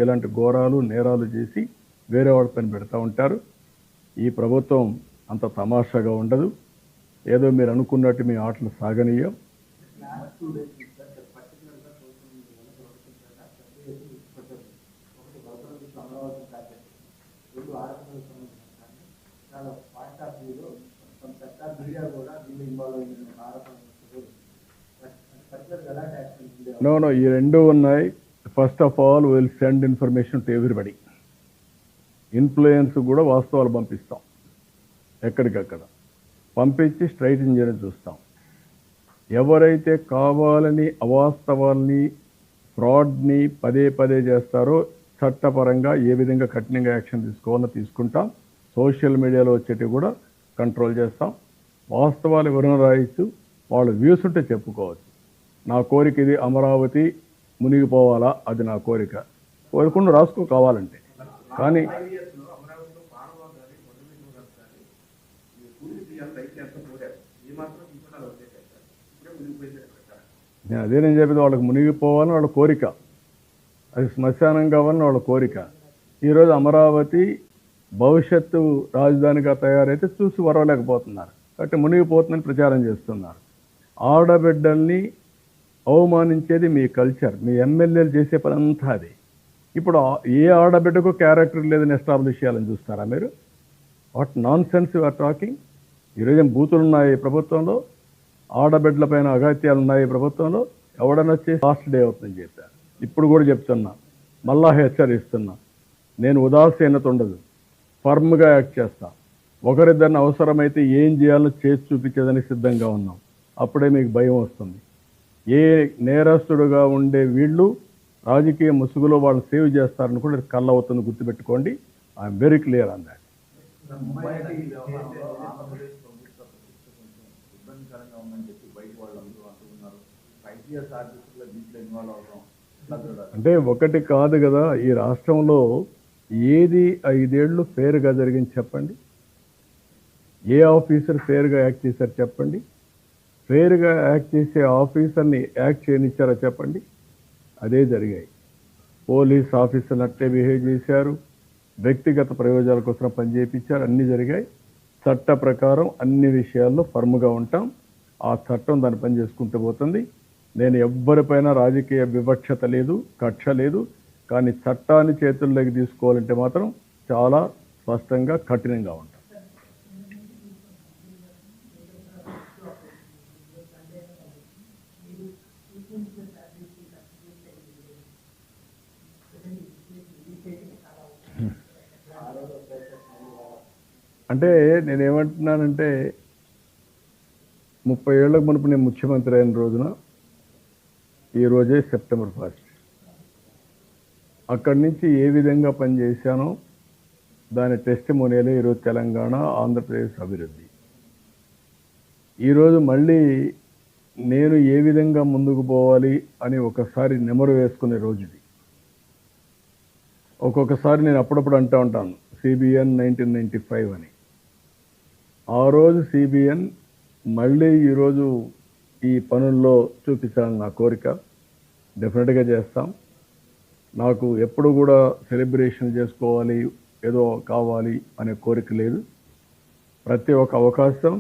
ఇలాంటి ఘోరాలు నేరాలు చేసి వేరే వాళ్ళ పైన పెడతా ఉంటారు. ఈ ప్రభుత్వం అంత తమాషాగా ఉండదు. ఏదో మీరు అనుకున్నట్టు మీ ఆటలు సాగనీయం. నో ఈ రెండు ఉన్నాయి. First of all will send information to everybody. Influence కూడా వాస్తవాలు పంపిస్తాం, ఎక్కడికక్కడ పంపించి స్ట్రైటన్ చేయడం చూస్తాం. ఎవరైతే కావాలని అవాస్తవాల్ని ఫ్రాడ్ని పదే పదే చేస్తారో చట్టపరంగా ఏ విధంగా కఠినంగా యాక్షన్ తీసుకోవాలో తీసుకుంటాం. సోషల్ మీడియాలో వచ్చేటివి కూడా కంట్రోల్ చేస్తాం. వాస్తవాలు ఎవరైనా రాయొచ్చు, వాళ్ళ వ్యూస్ ఉంటే చెప్పుకోవచ్చు. నా కోరిక ఇది, అమరావతి మునిగిపోవాలా, అది నా కోరిక. కోరికుండా రాసుకో కావాలంటే. కానీ నేను చెప్పేది వాళ్ళకి మునిగిపోవాలని వాళ్ళ కోరిక, అది శ్మశానం కావాలని వాళ్ళ కోరిక. ఈరోజు అమరావతి భవిష్యత్తు రాజధానిగా తయారైతే చూసి వరవలేకపోతున్నారు, కాబట్టి మునిగిపోతుందని ప్రచారం చేస్తున్నారు. ఆడబిడ్డల్ని అవమానించేది మీ కల్చర్, మీ ఎమ్మెల్యేలు చేసే పని అంతా అది. ఇప్పుడు ఏ ఆడబిడ్డకు క్యారెక్టర్ లేదని ఎస్టాబ్లిష్ చేయాలని చూస్తారా మీరు? What nonsense you are talking. ఈరోజు బూతులు ఉన్నాయి ప్రభుత్వంలో, ఆడబిడ్డల పైన అగత్యాలు ఉన్నాయి ప్రభుత్వంలో. ఎవడన్నా వచ్చి లాస్ట్ డే అవుతుందని చెప్పారు. ఇప్పుడు కూడా చెప్తున్నా, మళ్ళా హెచ్చరిస్తున్నా, నేను ఉదాసీనత ఉండదు, ఫర్మ్గా యాక్ట్ చేస్తా. ఒకరిద్దరిని అవసరమైతే ఏం చేయాలో చేసి చూపించేదని సిద్ధంగా ఉన్నాం. అప్పుడే మీకు భయం వస్తుంది. ఏ నేరస్తుడుగా ఉండే వీళ్ళు రాజకీయ ముసుగులో వాళ్ళు సేవ్ చేస్తారని కూడా కళ్ళ అవుతుంది, గుర్తుపెట్టుకోండి. I'm very clear on that. అంటే ఒకటి కాదు కదా, ఈ రాష్ట్రంలో ఏది 5 ఏళ్ళు ఫేర్గా జరిగింది చెప్పండి? ఏ ఆఫీసర్ ఫేర్గా యాక్ట్ చేశారు చెప్పండి? ఫేర్గా యాక్ట్ చేసే ఆఫీసర్ని యాక్ట్ చేయనిచ్చారా చెప్పండి? అదే జరిగాయి. పోలీస్ ఆఫీసర్లు అట్టే బిహేవ్ చేశారు, వ్యక్తిగత ప్రయోజనాల కోసం పనిచేయించారు, అన్నీ జరిగాయి. చట్ట ప్రకారం అన్ని విషయాల్లో ఫర్మ్గా ఉంటాం. ఆ చట్టం దాని పని చేసుకుంటూ పోతుంది. నేను ఎవ్వరిపైన రాజకీయ వివక్షత లేదు, కక్ష లేదు. కానీ చట్టాన్ని చేతుల్లోకి తీసుకోవాలంటే మాత్రం చాలా స్పష్టంగా కఠినంగా ఉంటాం. అంటే నేనేమంటున్నానంటే 30 ఏళ్లకు మునుపు నేను ముఖ్యమంత్రి అయిన రోజున, ఈరోజే సెప్టెంబర్ 1 అక్కడి నుంచి ఏ విధంగా పనిచేశానో దాని టెస్టిమోనియలే ఈరోజు తెలంగాణ, ఆంధ్రప్రదేశ్ అభివృద్ధి. ఈరోజు మళ్ళీ నేను ఏ విధంగా ముందుకు పోవాలి అని ఒకసారి నెమరు వేసుకునే రోజు ఇది. ఒక్కొక్కసారి నేను అప్పుడప్పుడు అంటూ ఉంటాను CBN 1995 అని. ఆ రోజు CBN మళ్ళీ ఈరోజు ఈ పనుల్లో చూపించాలని నా కోరిక. డెఫినెట్గా చేస్తాం. నాకు ఎప్పుడు కూడా సెలబ్రేషన్ చేసుకోవాలి, ఏదో కావాలి అనే కోరిక లేదు. ప్రతి ఒక్క అవకాశం